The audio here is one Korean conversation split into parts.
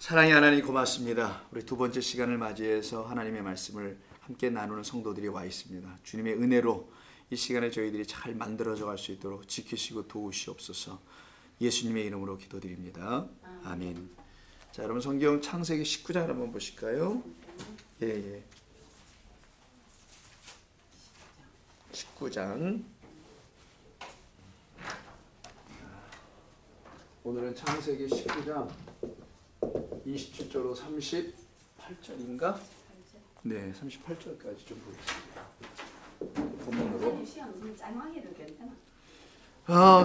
사랑의 하나님 고맙습니다. 우리 두 번째 시간을 맞이해서 하나님의 말씀을 함께 나누는 성도들이 와 있습니다. 주님의 은혜로 이 시간에 저희들이 잘 만들어져 갈 수 있도록 지키시고 도우시옵소서. 예수님의 이름으로 기도드립니다. 아멘. 자, 여러분 성경 창세기 19장 한번 보실까요? 예. 19장. 오늘은 창세기 19장 27절로 38절인가? 네, 38절까지 좀 보겠습니다. 본문으로.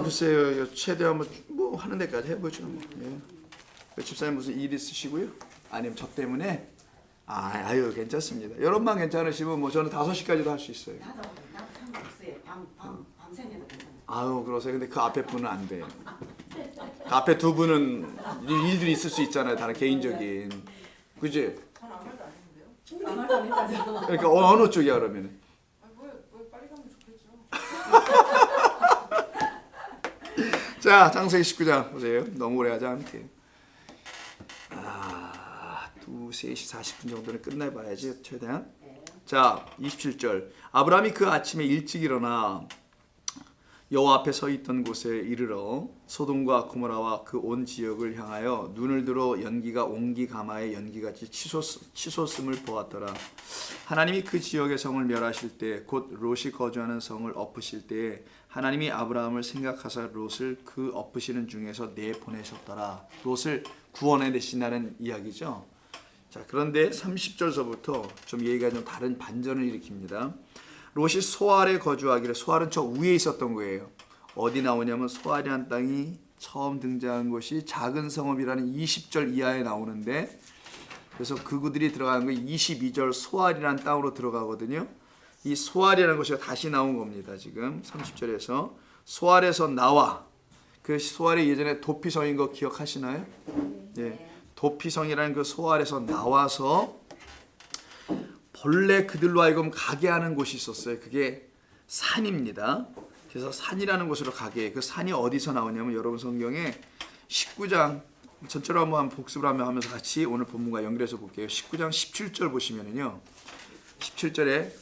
글쎄요. 최대한 뭐 하는 데까지 해보죠. 예. 집사님 무슨 일 있으시고요? 아니면 저 때문에? 아유 괜찮습니다. 여러분만 괜찮으시면 뭐 저는 5시까지도 할 수 있어요. 아유 그러세요. 근데 그 앞에 분은 안 돼요. 그 앞에 두 분은 일들이 있을 수 있잖아요. 다른 개인적인. 그지? 전 아무 말도 안 했는데요? 그러니까 어느 쪽이야 그러면? 뭐 빨리 가면 좋겠죠. 자, 창세기 19장 보세요. 너무 오래 하지 않게. 3시 40분 정도는 끝내봐야지 최대한. 자, 27절. 아브라함이 그 아침에 일찍 일어나 여호와 앞에 서 있던 곳에 이르러 소돔과 고모라와 그 온 지역을 향하여 눈을 들어 연기가 옹기 가마의 연기같이 치솟음을 보았더라. 하나님이 그 지역의 성을 멸하실 때 곧 롯이 거주하는 성을 엎으실 때에 하나님이 아브라함을 생각하사 롯을 그 엎으시는 중에서 내보내셨더라. 롯을 구원해 내신다는 이야기죠. 자, 그런데 30절서부터 좀 얘기가 좀 다른 반전을 일으킵니다. 롯이 소알에 거주하기를, 소알은 저 위에 있었던 거예요. 어디 나오냐면 소알이라는 땅이 처음 등장한 것이 작은 성읍이라는 20절 이하에 나오는데, 그래서 그들이 들어가는 거 22절 소알이라는 땅으로 들어가거든요. 이 소알이라는 것이 다시 나온 겁니다. 지금 30절에서 소알에서 나와. 그 소알이 예전에 도피성인 거 기억하시나요? 네. 도피성이라는 그 소알에서 나와서 본래 그들로 하여금 가게 하는 곳이 있었어요. 그게 산입니다. 그래서 산이라는 곳으로 가게. 그 산이 어디서 나오냐면 여러분 성경에 19장 전체로 한번 복습을 하면서 같이 오늘 본문과 연결해서 볼게요. 19장 17절 보시면은요. 17절에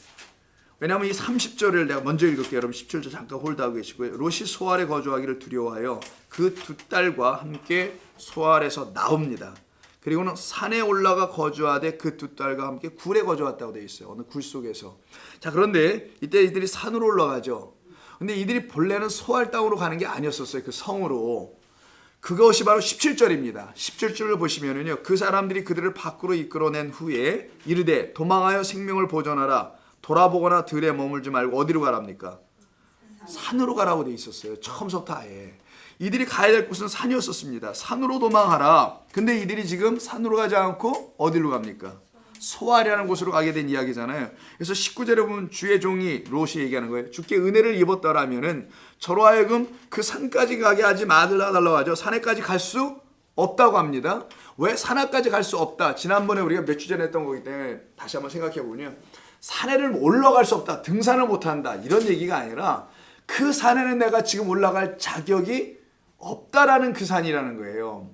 왜냐하면 이 30절을 내가 먼저 읽을게요. 여러분 17절 잠깐 홀드하고 계시고요. 롯이 소알에 거주하기를 두려워하여 그 두 딸과 함께 소알에서 나옵니다. 그리고는 산에 올라가 거주하되 그 두 딸과 함께 굴에 거주했다고 되어 있어요. 어느 굴 속에서. 자, 그런데 이때 이들이 산으로 올라가죠. 근데 이들이 본래는 소알 땅으로 가는 게 아니었었어요. 그 성으로. 그것이 바로 17절입니다. 17절을 보시면은요. 그 사람들이 그들을 밖으로 이끌어낸 후에 이르되 도망하여 생명을 보존하라. 돌아보거나 들에 머물지 말고 어디로 가랍니까? 산으로 가라고 되어 있었어요. 처음부터 아예. 이들이 가야 될 곳은 산이었었습니다. 산으로 도망하라. 근데 이들이 지금 산으로 가지 않고 어디로 갑니까? 소알이라는 곳으로 가게 된 이야기잖아요. 그래서 19절에 보면 주의 종이 롯이 얘기하는 거예요. 주께 은혜를 입었더라면은 저로 하여금 그 산까지 가게 하지 말라고 하죠. 산에까지 갈 수 없다고 합니다. 왜 산에까지 갈 수 없다? 지난번에 우리가 몇 주 전에 했던 거기 때문에 다시 한번 생각해 보면 산에를 올라갈 수 없다. 등산을 못한다. 이런 얘기가 아니라 그 산에는 내가 지금 올라갈 자격이 없다라는 그 산이라는 거예요.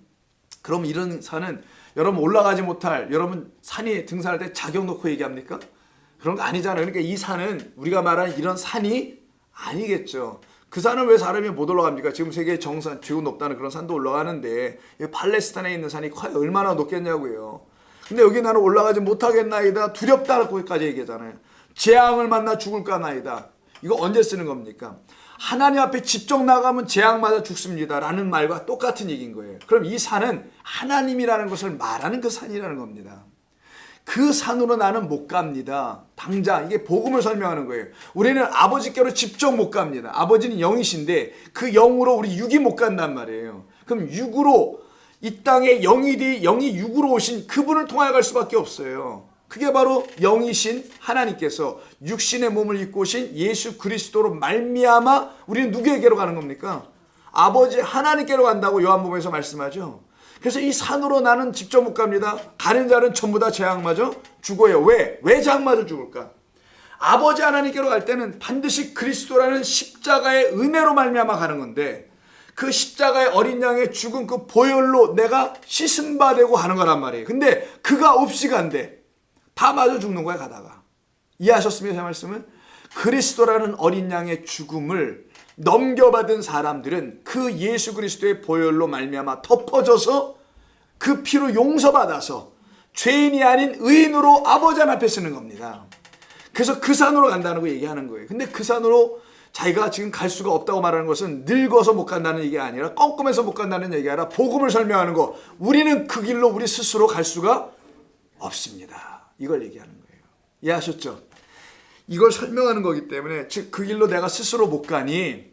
그럼 이런 산은 여러분 올라가지 못할, 여러분 산이 등산할 때 자격 놓고 얘기합니까? 그런 거 아니잖아요. 그러니까 이 산은 우리가 말하는 이런 산이 아니겠죠. 그 산은 왜 사람이 못 올라갑니까? 지금 세계 정상 최고 높다는 그런 산도 올라가는데 팔레스타인에 있는 산이 얼마나 높겠냐고요. 근데 여기 나는 올라가지 못하겠나이다. 두렵다고까지 얘기하잖아요. 재앙을 만나 죽을까나이다. 이거 언제 쓰는 겁니까? 하나님 앞에 직접 나가면 재앙 맞아 죽습니다 라는 말과 똑같은 얘기인 거예요. 그럼 이 산은 하나님이라는 것을 말하는 그 산이라는 겁니다. 그 산으로 나는 못 갑니다. 당장 이게 복음을 설명하는 거예요. 우리는 아버지께로 직접 못 갑니다. 아버지는 영이신데 그 영으로 우리 육이 못 간단 말이에요. 그럼 육으로 이 땅에 영이 육으로 오신 그분을 통하여 갈 수밖에 없어요. 그게 바로 영이신 하나님께서 육신의 몸을 입고 오신 예수 그리스도로 말미암아 우리는 누구에게로 가는 겁니까? 아버지 하나님께로 간다고 요한복음에서 말씀하죠. 그래서 이 산으로 나는 직접 못 갑니다. 가는 자는 전부 다 재앙 맞아 죽어요. 왜 재앙 맞아 죽을까? 아버지 하나님께로 갈 때는 반드시 그리스도라는 십자가의 은혜로 말미암아 가는 건데 그 십자가의 어린 양의 죽은 그 보혈로 내가 씻음 받되고 하는 거란 말이에요. 근데 그가 없이 간대. 다 맞아 죽는 거야 가다가. 이해하셨습니까? 제 말씀은? 그리스도라는 어린 양의 죽음을 넘겨받은 사람들은 그 예수 그리스도의 보혈로 말미암아 덮어져서 그 피로 용서받아서 죄인이 아닌 의인으로 아버지 앞에 서는 겁니다. 그래서 그 산으로 간다는 거 얘기하는 거예요. 근데 그 산으로 자기가 지금 갈 수가 없다고 말하는 것은 늙어서 못 간다는 얘기가 아니라 껌껌해서 못 간다는 얘기가 아니라 복음을 설명하는 거. 우리는 그 길로 우리 스스로 갈 수가 없습니다. 이걸 얘기하는 거예요. 이해하셨죠? 이걸 설명하는 거기 때문에 즉 그 길로 내가 스스로 못 가니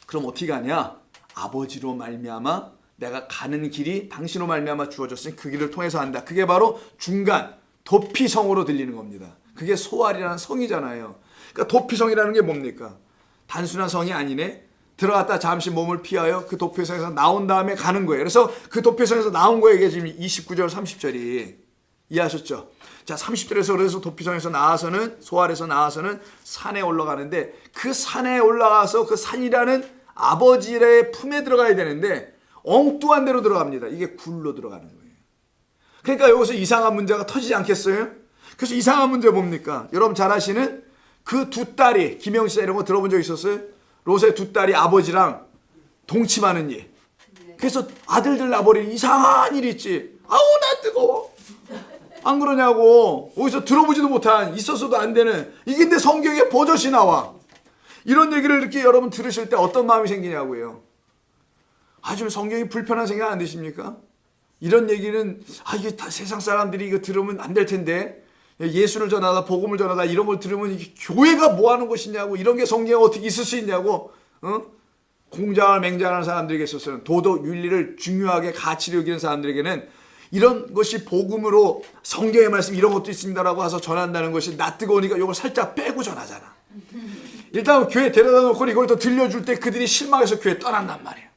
그럼 어떻게 가냐? 아버지로 말미암아 내가 가는 길이 당신으로 말미암아 주어졌으니 그 길을 통해서 한다. 그게 바로 중간 도피성으로 들리는 겁니다. 그게 소알이라는 성이잖아요. 그러니까 도피성이라는 게 뭡니까? 단순한 성이 아니네. 들어갔다 잠시 몸을 피하여 그 도피성에서 나온 다음에 가는 거예요. 그래서 그 도피성에서 나온 거예요. 이게 지금 29절 30절이. 이해하셨죠? 자, 30절에서 그래서 도피성에서 나와서는 소알에서 나와서는 산에 올라가는데 그 산에 올라가서 그 산이라는 아버지의 품에 들어가야 되는데 엉뚱한 데로 들어갑니다. 이게 굴로 들어가는 거예요. 그러니까 여기서 이상한 문제가 터지지 않겠어요? 그래서 이상한 문제 뭡니까? 여러분 잘 아시는 그 두 딸이 김영시자 이런 거 들어본 적 있었어요? 롯의 두 딸이 아버지랑 동침하는 일. 그래서 아들들 나버린 이상한 일이 있지. 아우 나 뜨거워. 안 그러냐고. 어디서 들어보지도 못한 있어서도 안 되는 이게 근데 성경에 버젓이 나와. 이런 얘기를 이렇게 여러분 들으실 때 어떤 마음이 생기냐고요. 좀 성경이 불편한 생각 안 드십니까? 이런 얘기는 이게 다 세상 사람들이 이거 들으면 안 될 텐데 예수를 전하다 복음을 전하다 이런 걸 들으면 이게 교회가 뭐 하는 것이냐고 이런 게 성경에 어떻게 있을 수 있냐고 공장을 맹장하는 사람들에게 있어서는 도덕 윤리를 중요하게 가치를 여기는 사람들에게는 이런 것이 복음으로 성경의 말씀 이런 것도 있습니다라고 해서 전한다는 것이 낯뜨거우니까 이걸 살짝 빼고 전하잖아. 일단 교회 데려다 놓고 이걸 더 들려줄 때 그들이 실망해서 교회 떠난단 말이야.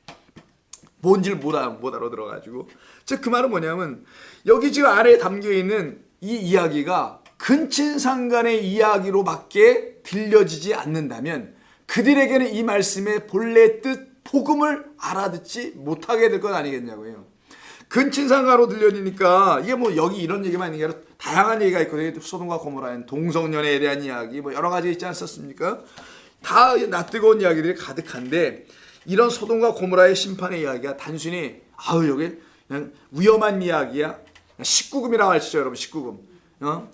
뭔지를 못 알아들어가지고. 즉 그 말은 뭐냐면 여기 지금 아래에 담겨있는 이 이야기가 근친상간의 이야기로밖에 들려지지 않는다면 그들에게는 이 말씀의 본래 뜻 복음을 알아듣지 못하게 될 건 아니겠냐고요. 근친상간으로 들려지니까 이게 뭐 여기 이런 얘기만 있는 게 아니라 다양한 얘기가 있거든요. 소돔과 고모라는 동성연애에 대한 이야기 뭐 여러 가지 있지 않았습니까? 다 낯뜨거운 이야기들이 가득한데 이런 소돔과 고모라의 심판의 이야기가 단순히 여기 그냥 위험한 이야기야. 19금이라고 하시죠 여러분. 19금.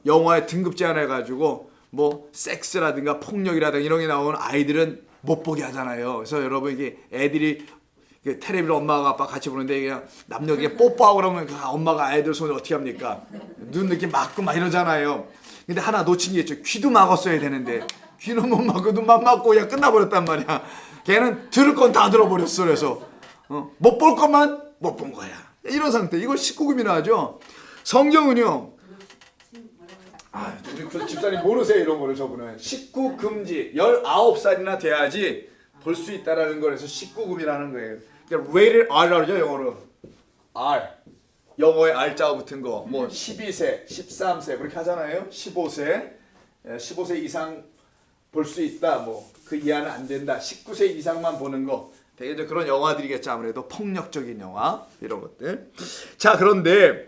영화에 등급 제한해가지고 뭐 섹스라든가 폭력이라든가 이런 게 나오는 아이들은 못 보게 하잖아요. 그래서 여러분 이게 애들이 텔레비를 엄마가 아빠 같이 보는데 그냥 남녀에게 뽀뽀하고 그러면 엄마가 아이들 손을 어떻게 합니까? 눈 이렇게 막고 막 이러잖아요. 근데 하나 놓친 게 있죠. 귀도 막았어야 되는데 귀는 못 막고 눈만 막고 그냥 끝나버렸단 말이야. 걔는 들을 건 다 들어버렸어. 그래서 못 볼 것만 못 본 거야. 이런 상태. 이걸 19금이나 하죠. 성경은요. 우리 집사님 모르세요 이런 거를. 저분은 19금지 19살이나 돼야지 볼 수 있다라는 거라서 19금이라는 거예요. 그러니까 rated R라고 그러죠 영어로. R. 영어에 R자가 붙은 거. 뭐 12세, 13세 그렇게 하잖아요. 15세 이상 볼 수 있다. 뭐 그 이하는 안 된다. 19세 이상만 보는 거. 되게 이제 그런 영화들이겠죠. 아무래도 폭력적인 영화 이런 것들. 자, 그런데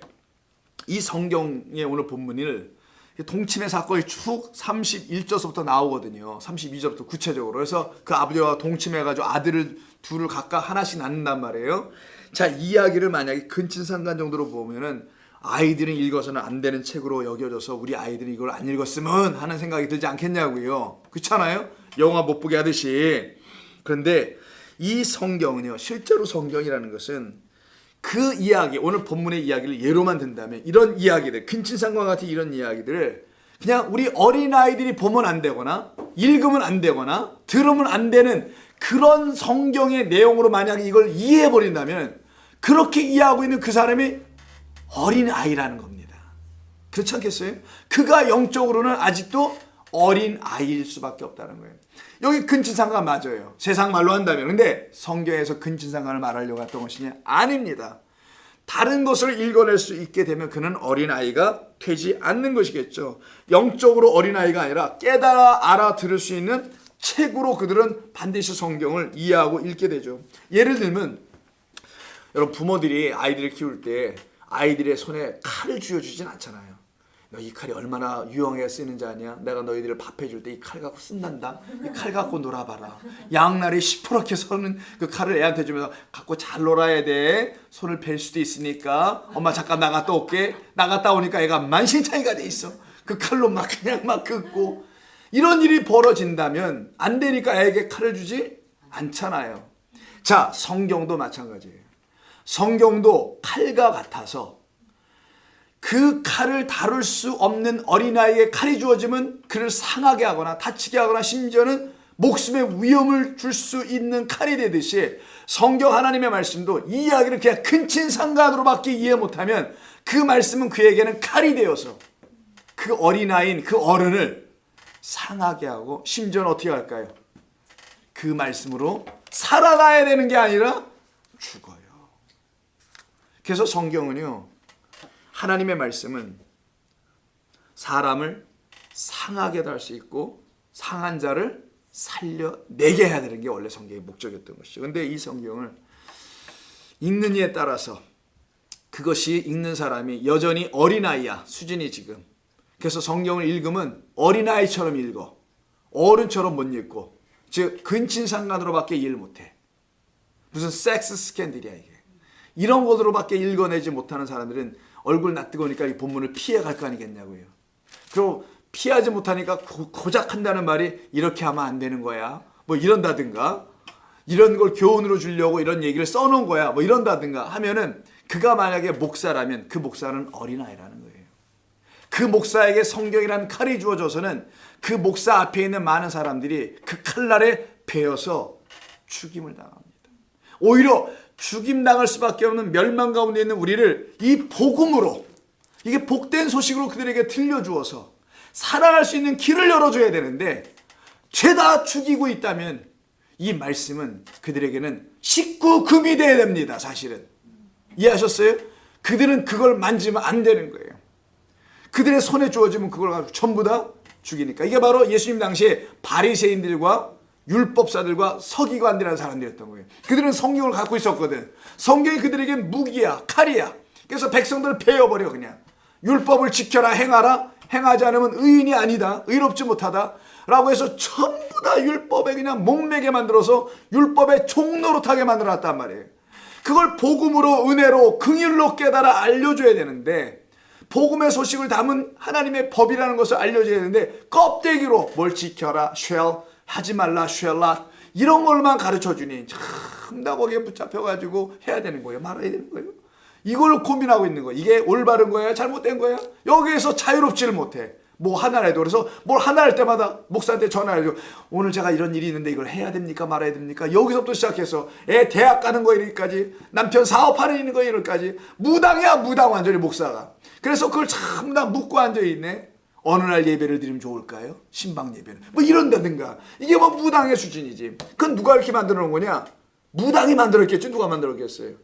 이 성경의 오늘 본문을 동침의 사건이 쭉 31절부터 나오거든요. 32절부터 구체적으로. 그래서 그 아버지와 동침해가지고 아들을 둘을 각각 하나씩 낳는단 말이에요. 자, 이 이야기를 만약에 근친상간 정도로 보면은 아이들은 읽어서는 안 되는 책으로 여겨져서 우리 아이들이 이걸 안 읽었으면 하는 생각이 들지 않겠냐고요. 그렇잖아요? 영화 못 보게 하듯이. 그런데 이 성경은요. 실제로 성경이라는 것은 그 이야기, 오늘 본문의 이야기를 예로만 든다면 이런 이야기들, 근친상간과 같은 이런 이야기들을 그냥 우리 어린아이들이 보면 안 되거나 읽으면 안 되거나 들으면 안 되는 그런 성경의 내용으로 만약에 이걸 이해해버린다면 그렇게 이해하고 있는 그 사람이 어린아이라는 겁니다. 그렇지 않겠어요? 그가 영적으로는 아직도 어린아이일 수밖에 없다는 거예요. 여기 근친상간 맞아요. 세상 말로 한다면. 근데 성경에서 근친상간을 말하려고 했던 것이냐? 아닙니다. 다른 것을 읽어낼 수 있게 되면 그는 어린아이가 되지 않는 것이겠죠. 영적으로 어린아이가 아니라 깨달아 알아들을 수 있는 책으로 그들은 반드시 성경을 이해하고 읽게 되죠. 예를 들면 여러분, 부모들이 아이들을 키울 때 아이들의 손에 칼을 쥐어주진 않잖아요. 너 이 칼이 얼마나 유용하게 쓰이는지 아냐? 내가 너희들을 밥 해줄 때 이 칼 갖고 쓴단다. 이 칼 갖고 놀아봐라. 양날이 시퍼렇게 서는 그 칼을 애한테 주면서 갖고 잘 놀아야 돼. 손을 벨 수도 있으니까. 엄마 잠깐 나갔다 올게. 나갔다 오니까 애가 만신창이가 돼 있어. 그 칼로 막 그냥 막 긋고. 이런 일이 벌어진다면 안 되니까 애에게 칼을 주지 않잖아요. 자, 성경도 마찬가지예요. 성경도 칼과 같아서 그 칼을 다룰 수 없는 어린아이에게 칼이 주어지면 그를 상하게 하거나 다치게 하거나 심지어는 목숨의 위험을 줄 수 있는 칼이 되듯이 성경 하나님의 말씀도 이 이야기를 그냥 근친상간으로밖에 이해 못하면 그 말씀은 그에게는 칼이 되어서 그 어린아이인 그 어른을 상하게 하고 심지어는 어떻게 할까요? 그 말씀으로 살아가야 되는 게 아니라 죽어요. 그래서 성경은요, 하나님의 말씀은 사람을 상하게도 할 수 있고 상한 자를 살려내게 해야 되는 게 원래 성경의 목적이었던 것이죠. 그런데 이 성경을 읽는 이에 따라서 그것이 읽는 사람이 여전히 어린아이야, 수준이 지금. 그래서 성경을 읽으면 어린아이처럼 읽어. 어른처럼 못 읽고. 즉 근친상간으로밖에 이해를 못해. 무슨 섹스 스캔들이야 이게. 이런 것으로밖에 읽어내지 못하는 사람들은 얼굴 낯뜨거우니까 이 본문을 피해갈 거 아니겠냐고요. 그리고 피하지 못하니까 고작 한다는 말이 이렇게 하면 안 되는 거야. 뭐 이런다든가 이런 걸 교훈으로 주려고 이런 얘기를 써놓은 거야. 뭐 이런다든가 하면은 그가 만약에 목사라면 그 목사는 어린아이라는 거예요. 그 목사에게 성경이라는 칼이 주어져서는 그 목사 앞에 있는 많은 사람들이 그 칼날에 베어서 죽임을 당합니다. 오히려 죽임당할 수밖에 없는 멸망 가운데 있는 우리를 이 복음으로, 이게 복된 소식으로 그들에게 들려주어서 살아갈 수 있는 길을 열어줘야 되는데 죄다 죽이고 있다면 이 말씀은 그들에게는 식구금이 돼야 됩니다. 사실은 이해하셨어요? 그들은 그걸 만지면 안 되는 거예요. 그들의 손에 주어지면 그걸 가지고 전부 다 죽이니까. 이게 바로 예수님 당시에 바리새인들과 율법사들과 서기관들이라는 사람들이었던 거예요. 그들은 성경을 갖고 있었거든. 성경이 그들에게 무기야, 칼이야. 그래서 백성들을 베어버려. 그냥 율법을 지켜라, 행하라. 행하지 않으면 의인이 아니다, 의롭지 못하다 라고 해서 전부 다 율법에 그냥 목매게 만들어서 율법의 종노릇하게 만들어놨단 말이에요. 그걸 복음으로, 은혜로, 긍휼로 깨달아 알려줘야 되는데, 복음의 소식을 담은 하나님의 법이라는 것을 알려줘야 되는데 껍데기로 뭘 지켜라, shall, 하지 말라, shall not, 이런 걸만 가르쳐주니 참 나 거기에 붙잡혀가지고 해야 되는 거예요, 말아야 되는 거예요. 이걸 고민하고 있는 거예요. 이게 올바른 거야, 잘못된 거야? 여기에서 자유롭지를 못해. 뭐 하나를 해도. 그래서 뭘 하나 할 때마다 목사한테 전화해줘. 오늘 제가 이런 일이 있는데 이걸 해야 됩니까, 말아야 됩니까? 여기서부터 시작해서 애 대학 가는 거 이렇게까지, 남편 사업하는 거 이렇게까지. 무당이야, 무당 완전히 목사가. 그래서 그걸 참 다 묻고 앉아있네. 어느 날 예배를 드리면 좋을까요? 신방 예배는. 뭐 이런다든가. 이게 뭐 무당의 수준이지. 그건 누가 이렇게 만들어 놓은 거냐? 무당이 만들었겠지. 누가 만들었겠어요?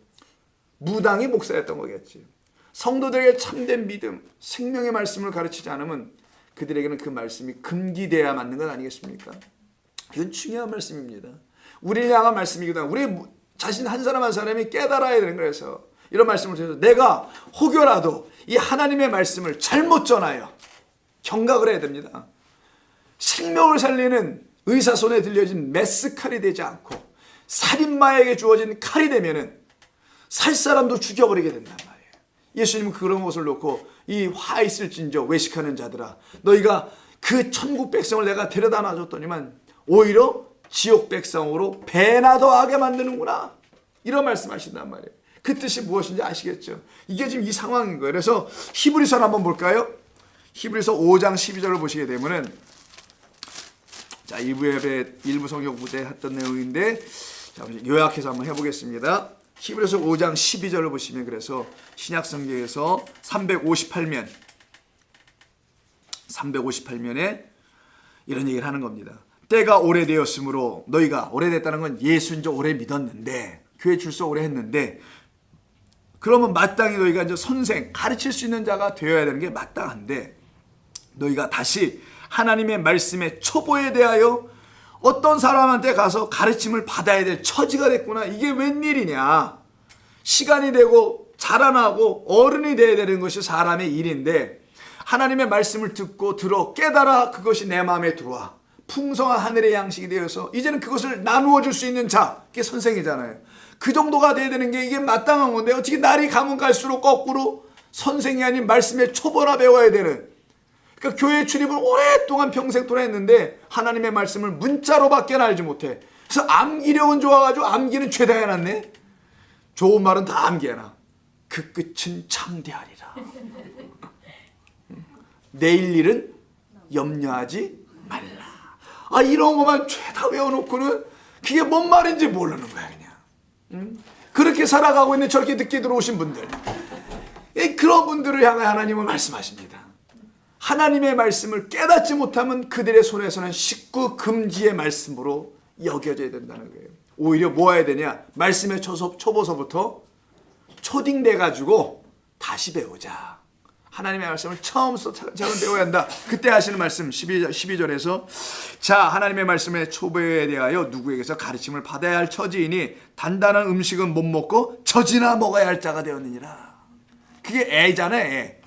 무당이 목사였던 거겠지. 성도들에게 참된 믿음, 생명의 말씀을 가르치지 않으면 그들에게는 그 말씀이 금기돼야 맞는 건 아니겠습니까? 이건 중요한 말씀입니다. 우리를 향한 말씀이기도 하고 우리 자신 한 사람 한 사람이 깨달아야 되는 거라서 이런 말씀을 드려서 내가 혹여라도 이 하나님의 말씀을 잘못 전하여 경각을 해야 됩니다. 생명을 살리는 의사 손에 들려진 메스칼이 되지 않고 살인마에게 주어진 칼이 되면은 살 사람도 죽여버리게 된단 말이에요. 예수님은 그런 것을 놓고 이 화 있을진저 외식하는 자들아, 너희가 그 천국 백성을 내가 데려다 놔줬더니만 오히려 지옥 백성으로 배나 더하게 만드는구나, 이런 말씀하신단 말이에요. 그 뜻이 무엇인지 아시겠죠? 이게 지금 이 상황인 거예요. 그래서 히브리서를 한번 볼까요? 히브리서 5장 12절을 보시게 되면은, 자, 일부 성경 구제 했던 내용인데, 자, 요약해서 한번 해보겠습니다. 히브리서 5장 12절을 보시면, 그래서 신약성경에서 358면에 이런 얘기를 하는 겁니다. 때가 오래되었으므로 너희가, 오래됐다는 건 예수 이제 오래 믿었는데, 교회 출석 오래 했는데, 그러면 마땅히 너희가 이제 선생, 가르칠 수 있는 자가 되어야 되는 게 마땅한데, 너희가 다시 하나님의 말씀의 초보에 대하여 어떤 사람한테 가서 가르침을 받아야 될 처지가 됐구나. 이게 웬일이냐. 시간이 되고 자라나고 어른이 돼야 되는 것이 사람의 일인데 하나님의 말씀을 듣고 들어 깨달아 그것이 내 마음에 들어와 풍성한 하늘의 양식이 되어서 이제는 그것을 나누어 줄 수 있는 자, 그게 선생이잖아요. 그 정도가 돼야 되는 게 이게 마땅한 건데 어떻게 날이 가면 갈수록 거꾸로 선생이 아닌 말씀의 초보나 배워야 되는, 그러니까 교회 출입을 오랫동안 평생토록 했는데 하나님의 말씀을 문자로밖에 알지 못해. 그래서 암기력은 좋아가지고 암기는 죄다 해놨네. 좋은 말은 다 암기해놔. 그 끝은 창대하리라. 내일 일은 염려하지 말라. 아, 이런 것만 죄다 외워놓고는 그게 뭔 말인지 모르는 거야 그냥. 그렇게 살아가고 있는 저렇게 늦게 들어오신 분들, 그런 분들을 향해 하나님은 말씀하십니다. 하나님의 말씀을 깨닫지 못하면 그들의 손에서는 식구 금지의 말씀으로 여겨져야 된다는 거예요. 오히려 뭐 해야 되냐, 말씀의 초보서부터 초딩돼가지고 다시 배우자. 하나님의 말씀을 처음부터 차근차근 배워야 한다. 그때 하시는 말씀 12절에서 자, 하나님의 말씀의 초보에 대하여 누구에게서 가르침을 받아야 할 처지이니 단단한 음식은 못 먹고 젖이나 먹어야 할 자가 되었느니라. 그게 애잖아요. 애.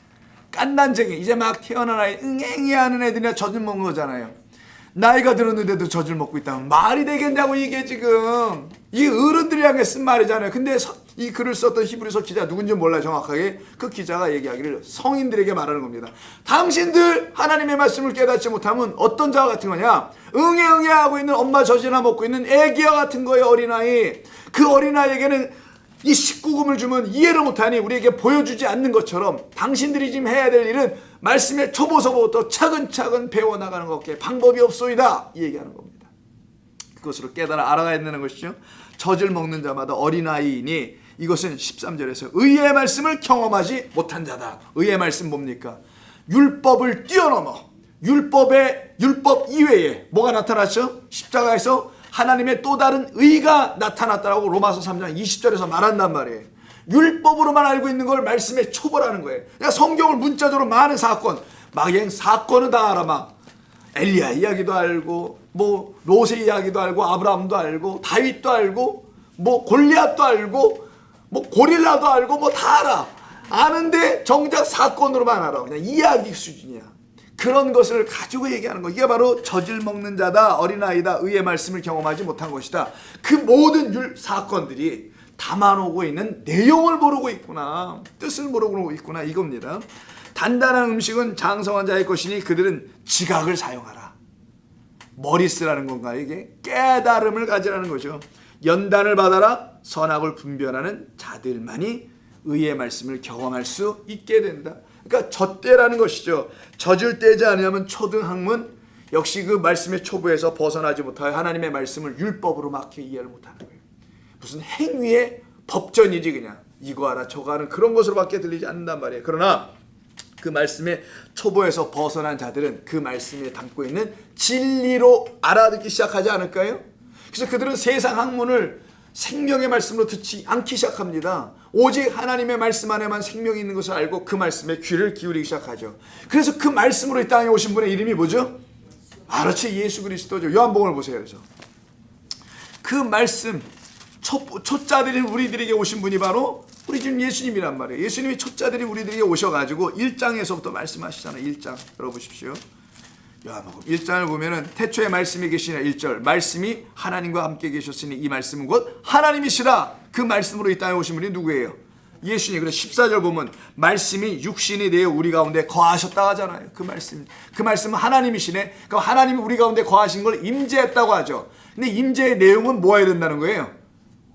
깐난쟁이, 이제 막 태어난 아이, 응앵이 하는 애들이나 젖을 먹는 거잖아요. 나이가 들었는데도 젖을 먹고 있다면 말이 되겠냐고. 이게 지금 이 어른들이 향해 쓴 말이잖아요. 근데 이 글을 썼던 히브리서 기자 누군지 몰라요 정확하게. 그 기자가 얘기하기를 성인들에게 말하는 겁니다. 당신들 하나님의 말씀을 깨닫지 못하면 어떤 자와 같은 거냐, 응애 하고 있는 엄마 젖이나 먹고 있는 애기와 같은 거예요. 어린아이. 그 어린아이에게는 이 19금을 주면 이해를 못하니 우리에게 보여주지 않는 것처럼 당신들이 지금 해야 될 일은 말씀의 초보서부터 차근차근 배워나가는 것밖에 방법이 없소이다, 이 얘기하는 겁니다. 그것으로 깨달아 알아가야 되는 것이죠. 젖을 먹는 자마다 어린아이이니 이것은 13절에서 의의 말씀을 경험하지 못한 자다. 의의 말씀 뭡니까? 율법을 뛰어넘어 율법 이외에 뭐가 나타났죠? 십자가에서 하나님의 또 다른 의가 나타났다라고 로마서 3장 20절에서 말한단 말이에요. 율법으로만 알고 있는 걸 말씀의 초보라는 거예요. 그러니까 성경을 문자적으로 많은 사건, 막행 사건은 다 알아. 막 엘리야 이야기도 알고, 뭐 롯의 이야기도 알고, 아브라함도 알고, 다윗도 알고, 뭐 골리앗도 알고, 뭐 고릴라도 알고, 뭐 다 알아. 아는데 정작 사건으로만 알아. 그냥 이야기 수준이야. 그런 것을 가지고 얘기하는 거. 이게 바로 젖을 먹는 자다, 어린아이다, 의의 말씀을 경험하지 못한 것이다. 그 모든 사건들이 담아놓고 있는 내용을 모르고 있구나, 뜻을 모르고 있구나, 이겁니다. 단단한 음식은 장성한 자의 것이니 그들은 지각을 사용하라. 머리 쓰라는 건가, 이게? 깨달음을 가지라는 거죠. 연단을 받아라. 선악을 분별하는 자들만이 의의 말씀을 경험할 수 있게 된다. 그러니까 젖대라는 것이죠. 젖을 떼지 않으면 초등학문, 역시 그 말씀의 초보에서 벗어나지 못하여 하나님의 말씀을 율법으로 막혀 이해를 못하는 거예요. 무슨 행위의 법전이지, 그냥 이거 하라 저거 하는 그런 것으로밖에 들리지 않는단 말이에요. 그러나 그 말씀의 초보에서 벗어난 자들은 그 말씀에 담고 있는 진리로 알아듣기 시작하지 않을까요? 그래서 그들은 세상 학문을 생명의 말씀으로 듣지 않기 시작합니다. 오직 하나님의 말씀 안에만 생명이 있는 것을 알고 그 말씀에 귀를 기울이기 시작하죠. 그래서 그 말씀으로 이 땅에 오신 분의 이름이 뭐죠? 그렇지, 예수 그리스도죠. 요한복음을 보세요. 그래서 그 말씀, 초자들인 우리들에게 오신 분이 바로 우리 지금 예수님이란 말이에요. 예수님이 초자들이 우리들에게 오셔가지고 1장에서부터 말씀하시잖아요. 1장 열어보십시오. 요한복음 1장을 보면은 태초에 말씀이 계시니라. 1절 말씀이 하나님과 함께 계셨으니 이 말씀은 곧 하나님이시라. 그 말씀으로 이 땅에 오신 분이 누구예요? 예수님. 그래서 14절 보면 말씀이 육신이 되어 우리 가운데 거하셨다 하잖아요. 그 말씀은 하나님이시네. 그럼 하나님이 우리 가운데 거하신 걸 임재했다고 하죠. 근데 임재의 내용은 뭐여야 된다는 거예요?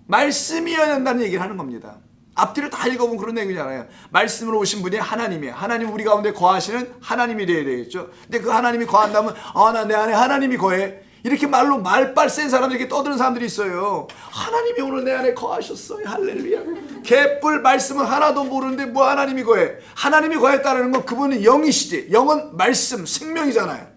말씀이어야 된다는 얘기를 하는 겁니다. 앞뒤를 다 읽어보면 그런 내용이잖아요. 말씀으로 오신 분이 하나님이에요. 하나님 우리 가운데 거하시는 하나님이 되어야 되겠죠. 근데 그 하나님이 거한다면 나 내 안에 하나님이 거해. 이렇게 말로 말빨 센 사람들, 이렇게 떠드는 사람들이 있어요. 하나님이 오늘 내 안에 거하셨어요. 할렐루야. 개뿔 말씀은 하나도 모르는데 뭐 하나님이 거해. 하나님이 거했다는 건 그분은 영이시지. 영은 말씀, 생명이잖아요.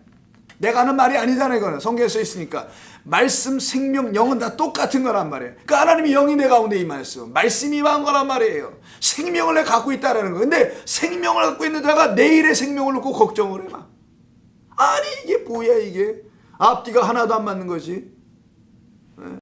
내가 하는 말이 아니잖아요. 이거는 성경에 써 있으니까. 말씀, 생명, 영은 다 똑같은 거란 말이에요. 그러니까 하나님이 영이 내 가운데 임하였어. 말씀이 임한 거란 말이에요. 생명을 내가 갖고 있다는 거. 근데 생명을 갖고 있는 자가 내일의 생명을 놓고 걱정을 해봐. 아니 이게 뭐야 이게. 앞뒤가 하나도 안 맞는 거지.